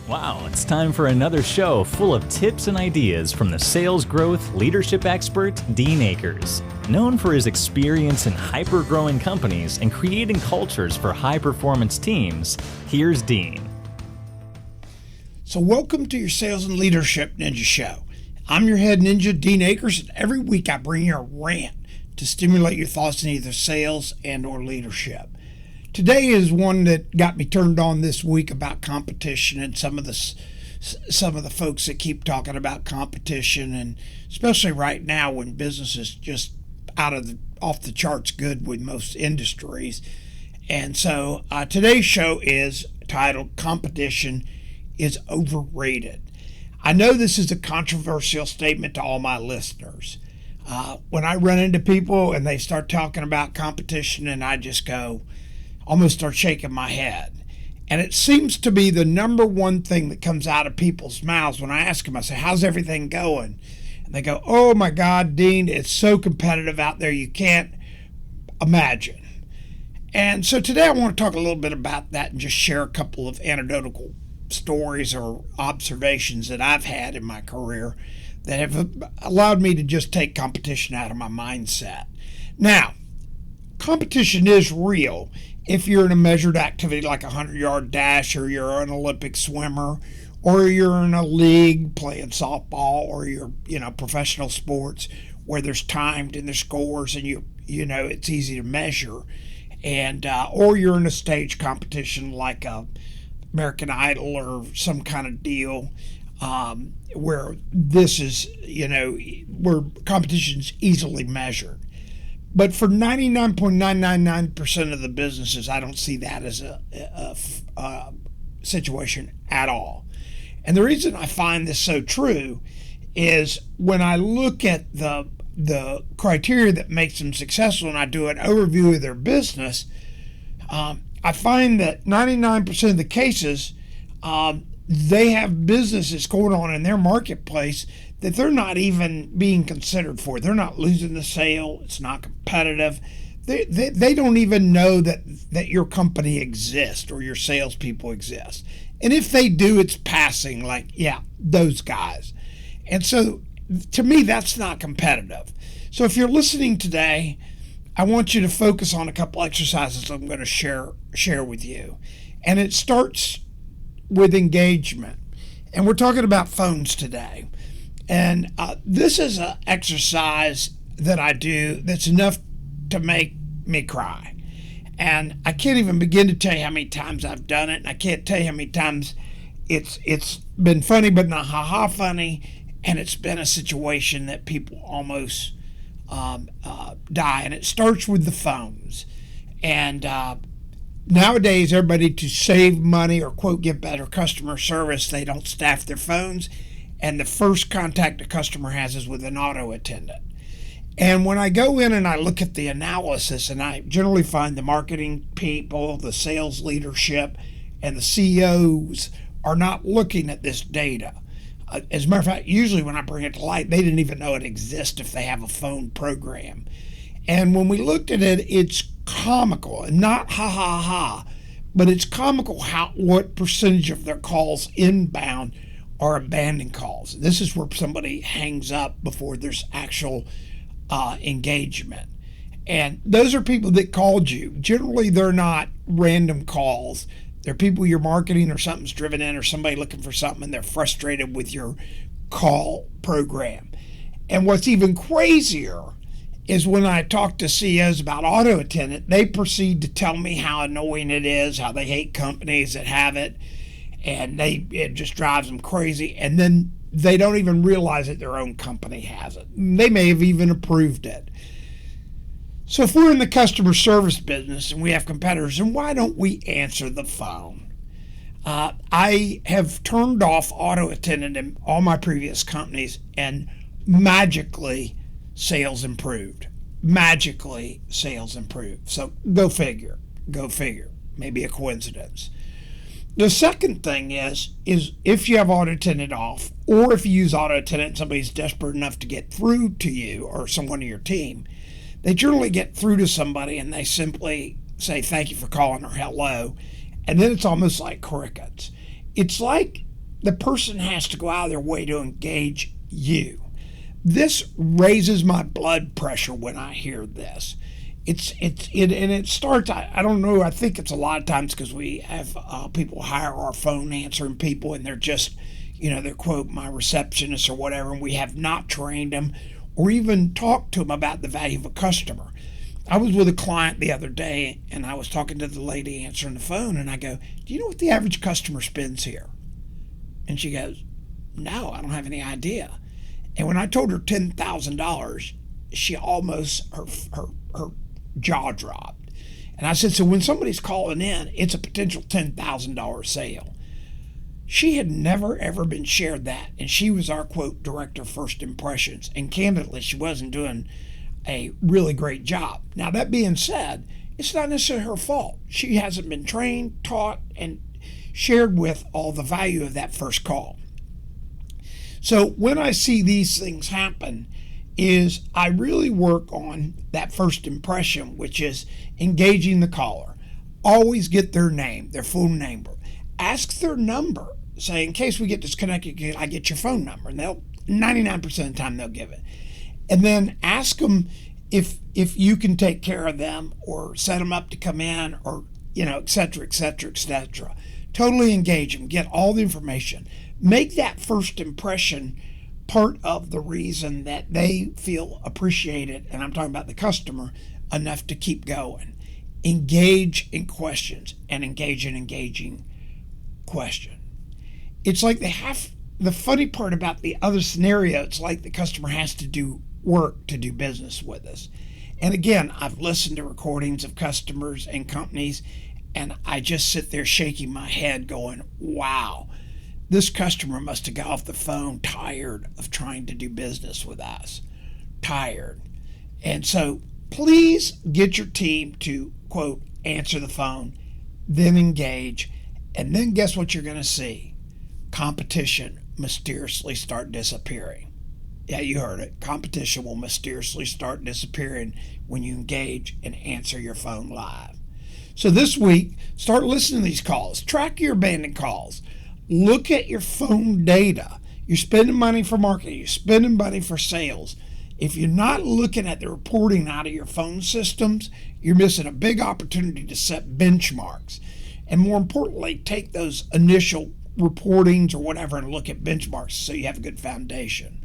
Wow, it's time for another show full of tips and ideas from the sales growth leadership expert, Dean Akers. Known for his experience in hyper-growing companies and creating cultures for high-performance teams, here's Dean. So welcome to your Sales and Leadership Ninja Show. I'm your head ninja, Dean Akers, and every week I bring you a rant to stimulate your thoughts in either sales and or leadership. Today is one that got me turned on this week about competition and some of the folks that keep talking about competition, and especially right now when business is just off the charts good with most industries. And so today's show is titled "Competition is Overrated." I know this is a controversial statement to all my listeners. When I run into people and they start talking about competition, and I just almost start shaking my head. And it seems to be the number one thing that comes out of people's mouths when I ask them. I say, "How's everything going?" And they go, "Oh my God, Dean, it's so competitive out there, you can't imagine." And so today I want to talk a little bit about that and just share a couple of anecdotal stories or observations that I've had in my career that have allowed me to just take competition out of my mindset. Now, competition is real if you're in a measured activity like a 100-yard dash, or you're an Olympic swimmer, or you're in a league playing softball, or you're professional sports where there's timed and there's scores and it's easy to measure, and or you're in a stage competition like American Idol or some kind of deal where this is where competition's easily measured. But for 99.999% of the businesses, I don't see that as a situation at all. And the reason I find this so true is when I look at the criteria that makes them successful and I do an overview of their business, I find that 99% of the cases, they have businesses going on in their marketplace that they're not even being considered for. They're not losing the sale. It's not competitive. They don't even know that your company exists or your salespeople exist. And if they do, it's passing, like, yeah, those guys. And so to me, that's not competitive. So if you're listening today, I want you to focus on a couple exercises I'm going to share with you. And it starts with engagement. And we're talking about phones today. And this is an exercise that I do that's enough to make me cry. And I can't even begin to tell you how many times I've done it. And I can't tell you how many times it's been funny, but not ha-ha funny. And it's been a situation that people almost die. And it starts with the phones. And nowadays, everybody, to save money or, quote, get better customer service, they don't staff their phones. And the first contact a customer has is with an auto attendant. And when I go in and I look at the analysis, and I generally find the marketing people, the sales leadership, and the CEOs are not looking at this data. As a matter of fact, usually when I bring it to light, they didn't even know it exists if they have a phone program. And when we looked at it, it's comical, and not ha ha ha, but it's comical what percentage of their calls inbound are abandoned calls. This is where somebody hangs up before there's actual engagement. And those are people that called you. Generally, they're not random calls. They're people you're marketing, or something's driven in, or somebody looking for something, and they're frustrated with your call program. And what's even crazier is when I talk to CEOs about auto attendant, they proceed to tell me how annoying it is, how they hate companies that have it, and it just drives them crazy. And then they don't even realize that their own company has it. They may have even approved it. So if we're in the customer service business and we have competitors, then why don't we answer the phone? I have turned off auto attendant in all my previous companies, and magically sales improved. Magically sales improved. So go figure. Maybe a coincidence. The second thing is if you have auto attendant off, or if you use auto attendant and somebody's desperate enough to get through to you or someone on your team, they generally get through to somebody and they simply say thank you for calling or hello, and then it's almost like crickets. It's like the person has to go out of their way to engage you. This raises my blood pressure when I hear this. It starts. I don't know. I think it's a lot of times because we have people hire our phone answering people, and they're just, they're quote my receptionist or whatever, and we have not trained them or even talked to them about the value of a customer. I was with a client the other day, and I was talking to the lady answering the phone, and I go, "Do you know what the average customer spends here?" And she goes, "No, I don't have any idea." And when I told her $10,000, she almost her jaw dropped. And I said, "So when somebody's calling in, it's a potential $10,000 sale." She had never ever been shared that, and she was our quote director of first impressions. And candidly, she wasn't doing a really great job. Now that being said, it's not necessarily her fault. She hasn't been trained, taught, and shared with all the value of that first call. So when I see these things happen, is I really work on that first impression, which is engaging the caller. Always get their name, their full name. Ask their number. Say, in case we get disconnected, I get your phone number. And they'll 99% of the time they'll give it. And then ask them if you can take care of them or set them up to come in or, et cetera, et cetera, et cetera. Totally engage them. Get all the information. Make that first impression part of the reason that they feel appreciated, and I'm talking about the customer, enough to keep going. Engage in questions and engage in engaging question. It's like the funny part about the other scenario, it's like the customer has to do work to do business with us. And again, I've listened to recordings of customers and companies, and I just sit there shaking my head going, wow, this customer must have got off the phone tired of trying to do business with us. Tired. And so please get your team to, quote, answer the phone, then engage, and then guess what you're going to see? Competition mysteriously start disappearing. Yeah, you heard it. Competition will mysteriously start disappearing when you engage and answer your phone live. So this week, start listening to these calls. Track your abandoned calls. Look at your phone data. You're spending money for marketing. You're spending money for sales. If you're not looking at the reporting out of your phone systems, you're missing a big opportunity to set benchmarks. And more importantly, take those initial reportings or whatever and look at benchmarks so you have a good foundation.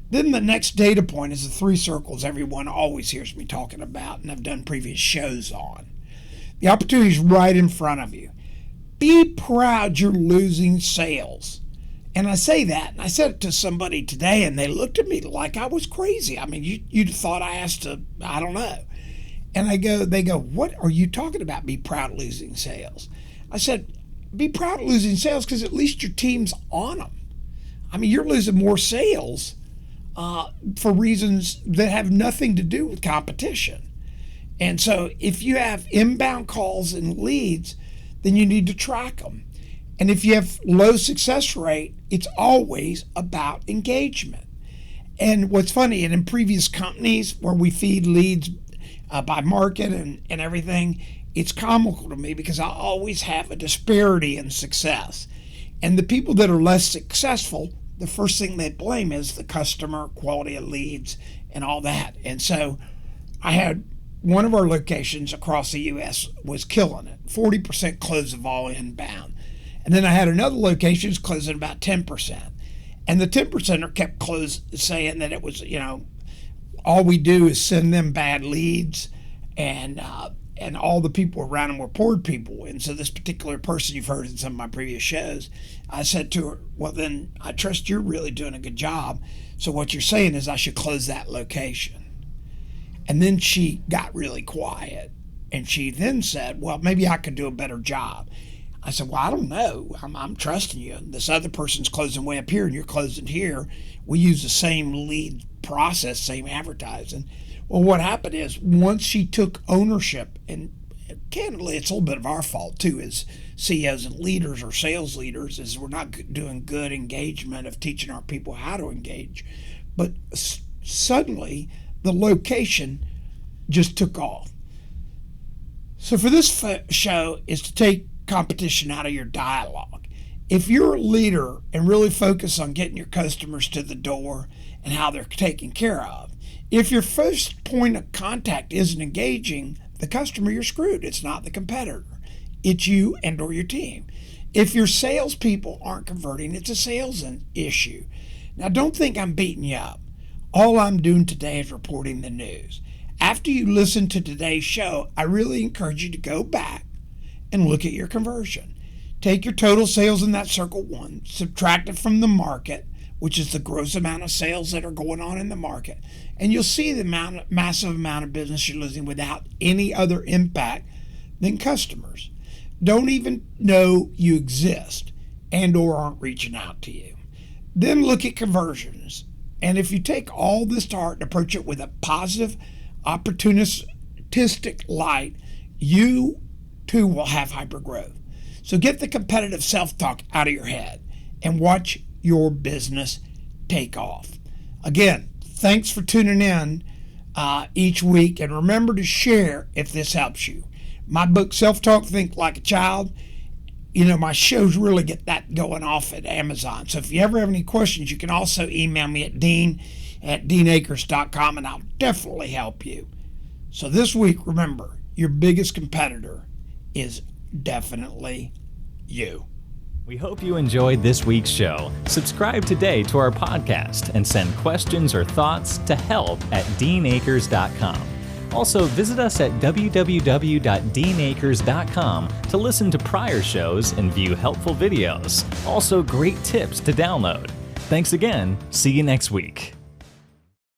Then the next data point is the 3 circles everyone always hears me talking about, and I've done previous shows on. The opportunity is right in front of you. Be proud you're losing sales. And I say that, and I said it to somebody today, and they looked at me like I was crazy. I mean, you'd thought I asked I don't know. And they go, what are you talking about, be proud of losing sales? I said, be proud of losing sales because at least your team's on them. I mean, you're losing more sales for reasons that have nothing to do with competition. And so if you have inbound calls and leads, then you need to track them. And if you have low success rate, it's always about engagement. And what's funny, and in previous companies where we feed leads by market and everything, it's comical to me because I always have a disparity in success. And the people that are less successful, the first thing they blame is the customer, quality of leads, and all that. And so I had one of our locations across the U.S. was killing it, 40% close of all inbound. And then I had another location was closing about 10%. And the 10%er kept saying that it was, all we do is send them bad leads, and all the people around them were poor people. And so this particular person you've heard in some of my previous shows, I said to her, well, then I trust you're really doing a good job. So what you're saying is I should close that location. And then she got really quiet. And she then said, well, maybe I could do a better job. I said, well, I don't know. I'm trusting you. This other person's closing way up here and you're closing here. We use the same lead process, same advertising. Well, what happened is once she took ownership, and candidly, it's a little bit of our fault too as CEOs and leaders or sales leaders, is we're not doing good engagement of teaching our people how to engage. But suddenly, the location just took off. So for this show is to take competition out of your dialogue. If you're a leader and really focus on getting your customers to the door and how they're taken care of, if your first point of contact isn't engaging the customer, you're screwed. It's not the competitor. It's you and or your team. If your salespeople aren't converting, it's a sales issue. Now, don't think I'm beating you up. All I'm doing today is reporting the news. After you listen to today's show, I really encourage you to go back and look at your conversion. Take your total sales in that circle 1, subtract it from the market, which is the gross amount of sales that are going on in the market, and you'll see the massive amount of business you're losing without any other impact than customers don't even know you exist and or aren't reaching out to you. Then look at conversions. And if you take all this to heart and approach it with a positive, opportunistic light, you too will have hypergrowth. So get the competitive self-talk out of your head and watch your business take off. Again, thanks for tuning in each week, and remember to share if this helps you. My book, Self-Talk, Think Like a Child, my shows really get that going off at Amazon. So if you ever have any questions, you can also email me at dean@deanakers.com, and I'll definitely help you. So this week, remember, your biggest competitor is definitely you. We hope you enjoyed this week's show. Subscribe today to our podcast and send questions or thoughts to help@deanakers.com. Also, visit us at www.deanakers.com to listen to prior shows and view helpful videos. Also, great tips to download. Thanks again. See you next week.